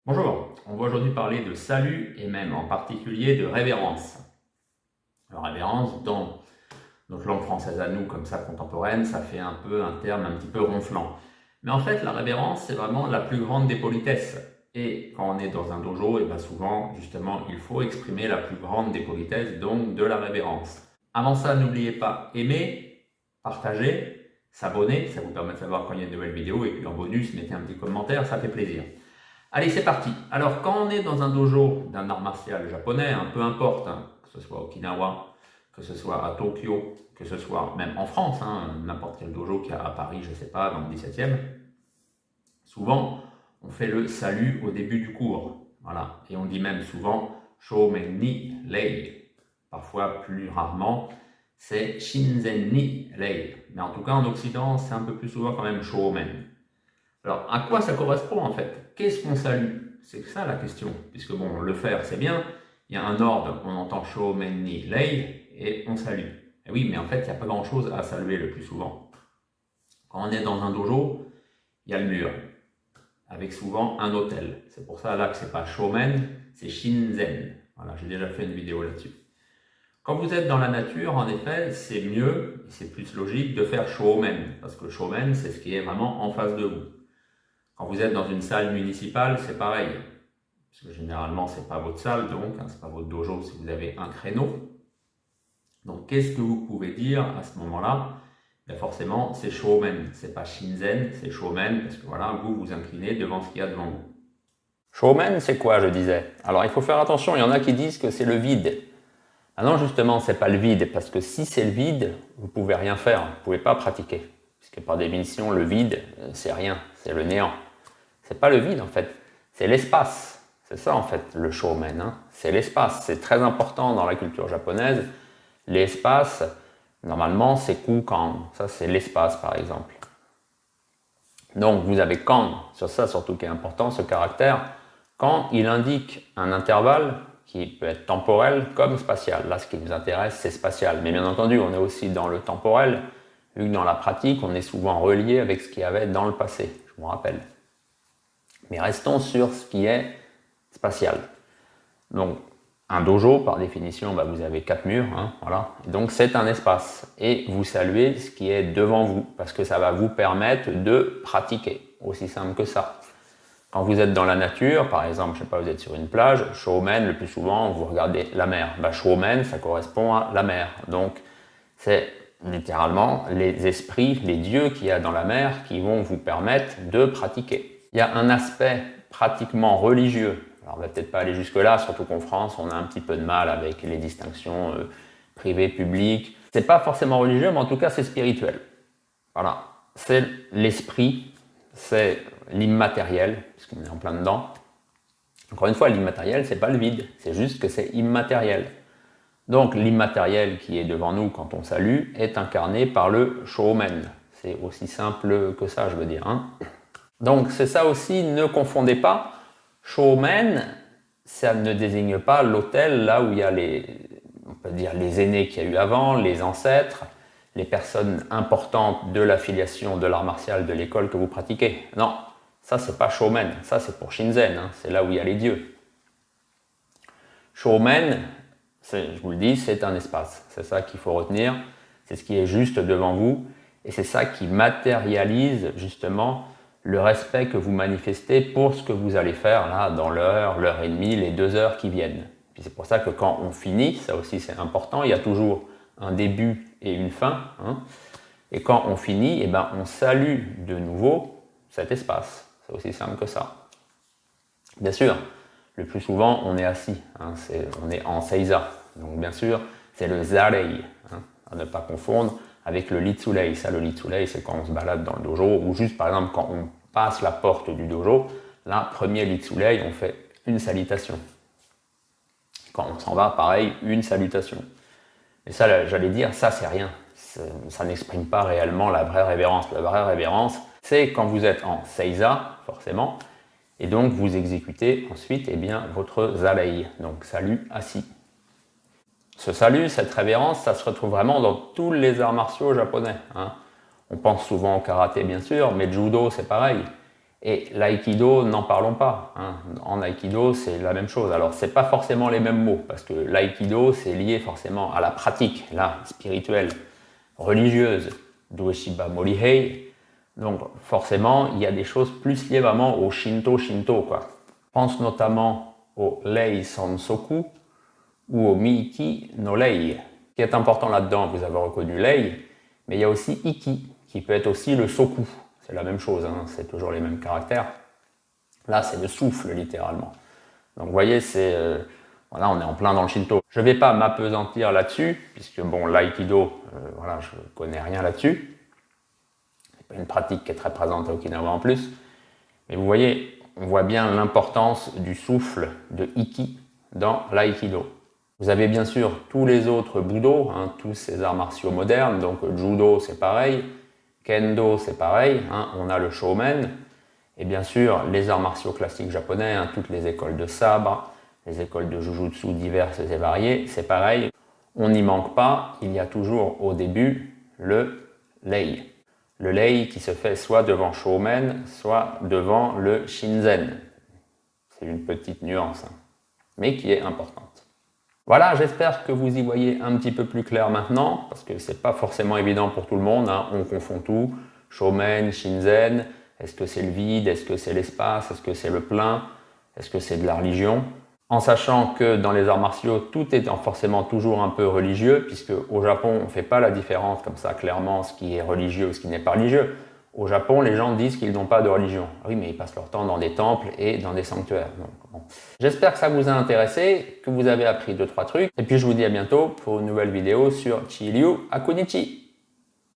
Bonjour, on va aujourd'hui parler de salut et même en particulier de révérence. Alors révérence, dans notre langue française à nous, comme ça contemporaine, ça fait un peu un terme un petit peu ronflant. Mais en fait, la révérence, c'est vraiment la plus grande des politesses. Et quand on est dans un dojo, et bien souvent, justement, il faut exprimer la plus grande des politesses, donc de la révérence. Avant ça, n'oubliez pas aimer, partager, s'abonner, ça vous permet de savoir quand il y a une nouvelle vidéo, et puis en bonus, mettez un petit commentaire, ça fait plaisir. Allez, c'est parti. Alors, quand on est dans un dojo d'un art martial japonais, peu importe, que ce soit à Okinawa, que ce soit à Tokyo, que ce soit même en France, n'importe quel dojo qu'il y a à Paris, je ne sais pas, dans le 17e, souvent, on fait le salut au début du cours. Voilà. Et on dit même souvent Shoumen ni Lei. Parfois, plus rarement, c'est Shinzen ni Lei. Mais en tout cas, en Occident, c'est un peu plus souvent quand même Shoumen. Alors, à quoi ça correspond en fait? Qu'est-ce qu'on salue? C'est ça la question, puisque bon, le faire c'est bien, il y a un ordre, on entend Sho, Men, Ni, Lei, et on salue. Et oui, mais en fait, il n'y a pas grand-chose à saluer le plus souvent. Quand on est dans un dojo, il y a le mur, avec souvent un hôtel. C'est pour ça là que c'est pas Shomen, c'est Shinzen. Voilà, j'ai déjà fait une vidéo là-dessus. Quand vous êtes dans la nature, en effet, c'est mieux, et c'est plus logique de faire Shomen, parce que Shomen, c'est ce qui est vraiment en face de vous. Quand vous êtes dans une salle municipale, c'est pareil. Parce que généralement, ce n'est pas votre salle, donc, ce n'est pas votre dojo si vous avez un créneau. Donc, qu'est-ce que vous pouvez dire à ce moment-là? Forcément, c'est Shoumen, c'est pas Shinzen, c'est Shoumen, parce que voilà, vous vous inclinez devant ce qu'il y a devant vous. Shoumen, c'est quoi, je disais? Alors, il faut faire attention, il y en a qui disent que c'est le vide. Ah non, justement, c'est pas le vide, parce que si c'est le vide, vous pouvez rien faire, vous ne pouvez pas pratiquer. Puisque par définition, le vide, c'est rien, c'est le néant. C'est pas le vide en fait, c'est l'espace. C'est ça en fait le shoumen, c'est l'espace. C'est très important dans la culture japonaise. L'espace, normalement c'est kukan, ça c'est l'espace par exemple. Donc vous avez kan, sur ça surtout qui est important, ce caractère. Quand il indique un intervalle qui peut être temporel comme spatial. Là ce qui nous intéresse c'est spatial. Mais bien entendu on est aussi dans le temporel, vu que dans la pratique on est souvent relié avec ce qu'il y avait dans le passé, je vous rappelle. Mais restons sur ce qui est spatial. Donc, un dojo, par définition, vous avez 4 murs, voilà. Et donc, c'est un espace. Et vous saluez ce qui est devant vous, parce que ça va vous permettre de pratiquer. Aussi simple que ça. Quand vous êtes dans la nature, par exemple, je ne sais pas, vous êtes sur une plage, shoumen, le plus souvent, vous regardez la mer. Shoumen, ça correspond à la mer. Donc, c'est littéralement les esprits, les dieux qu'il y a dans la mer qui vont vous permettre de pratiquer. Il y a un aspect pratiquement religieux. Alors, on ne va peut-être pas aller jusque-là, surtout qu'en France, on a un petit peu de mal avec les distinctions privées, publiques. Ce n'est pas forcément religieux, mais en tout cas, c'est spirituel. Voilà. C'est l'esprit, c'est l'immatériel, puisqu'on est en plein dedans. Encore une fois, l'immatériel, ce n'est pas le vide, c'est juste que c'est immatériel. Donc, l'immatériel qui est devant nous quand on salue est incarné par le shoumen. C'est aussi simple que ça, je veux dire. Donc c'est ça aussi, ne confondez pas, shoumen, ça ne désigne pas l'hôtel là où il y a on peut dire les aînés qu'il y a eu avant, les ancêtres, les personnes importantes de l'affiliation de l'art martial de l'école que vous pratiquez. Non, ça c'est pas shoumen, ça c'est pour Shinzen, c'est là où il y a les dieux. Shoumen, je vous le dis, c'est un espace, c'est ça qu'il faut retenir, c'est ce qui est juste devant vous et c'est ça qui matérialise justement le respect que vous manifestez pour ce que vous allez faire là dans l'heure, l'heure et demie, les 2 heures qui viennent. Puis c'est pour ça que quand on finit, ça aussi c'est important, il y a toujours un début et une fin. Et quand on finit, on salue de nouveau cet espace. C'est aussi simple que ça. Bien sûr, le plus souvent on est assis, on est en seiza. Donc bien sûr, c'est le zarei, à ne pas confondre avec le litsulei. Ça, le litsulei, c'est quand on se balade dans le dojo, ou juste par exemple quand on passe la porte du dojo, là, premier litsulei, on fait une salutation. Quand on s'en va, pareil, une salutation. Et ça, j'allais dire, ça c'est rien. Ça n'exprime pas réellement la vraie révérence. La vraie révérence, c'est quand vous êtes en seiza, forcément, et donc vous exécutez ensuite votre zarei, donc salut assis. Ce salut, cette révérence, ça se retrouve vraiment dans tous les arts martiaux japonais. On pense souvent au karaté bien sûr, mais le judo c'est pareil. Et l'aïkido, n'en parlons pas. Hein. En aïkido, c'est la même chose. Alors, c'est pas forcément les mêmes mots, parce que l'aïkido, c'est lié forcément à la pratique, là, spirituelle, religieuse, d'Ueshiba Morihei. Donc, forcément, il y a des choses plus liées vraiment au Shinto, quoi. Je pense notamment au Lei Sansoku ou au Miiki no Lei. Ce qui est important là-dedans, vous avez reconnu Lei, mais il y a aussi Iki, qui peut être aussi le Soku. C'est la même chose, hein, c'est toujours les mêmes caractères. Là, c'est le souffle, littéralement. Donc, vous voyez, voilà, on est en plein dans le Shinto. Je ne vais pas m'apesantir là-dessus, puisque, bon, l'aïkido, voilà, je ne connais rien là-dessus. C'est pas une pratique qui est très présente à Okinawa en plus. Mais vous voyez, on voit bien l'importance du souffle de Iki dans l'aïkido. Vous avez bien sûr tous les autres budo, hein, tous ces arts martiaux modernes, donc judo c'est pareil, kendo c'est pareil, hein, on a le shomen, et bien sûr les arts martiaux classiques japonais, hein, toutes les écoles de sabre, les écoles de jujutsu diverses et variées, c'est pareil, on n'y manque pas, il y a toujours au début le lei. Le lei qui se fait soit devant shomen, soit devant le shinzen. C'est une petite nuance, hein, mais qui est importante. Voilà, j'espère que vous y voyez un petit peu plus clair maintenant, parce que c'est pas forcément évident pour tout le monde, hein. On confond tout, shomen, shinzen, est-ce que c'est le vide, est-ce que c'est l'espace, est-ce que c'est le plein, est-ce que c'est de la religion? En sachant que dans les arts martiaux, tout est forcément toujours un peu religieux, puisque au Japon, on ne fait pas la différence comme ça clairement, ce qui est religieux ou ce qui n'est pas religieux. Au Japon, les gens disent qu'ils n'ont pas de religion. Oui, mais ils passent leur temps dans des temples et dans des sanctuaires. Donc, bon. J'espère que ça vous a intéressé, que vous avez appris 2-3 trucs. Et puis je vous dis à bientôt pour une nouvelle vidéo sur Chiryu Akunichi.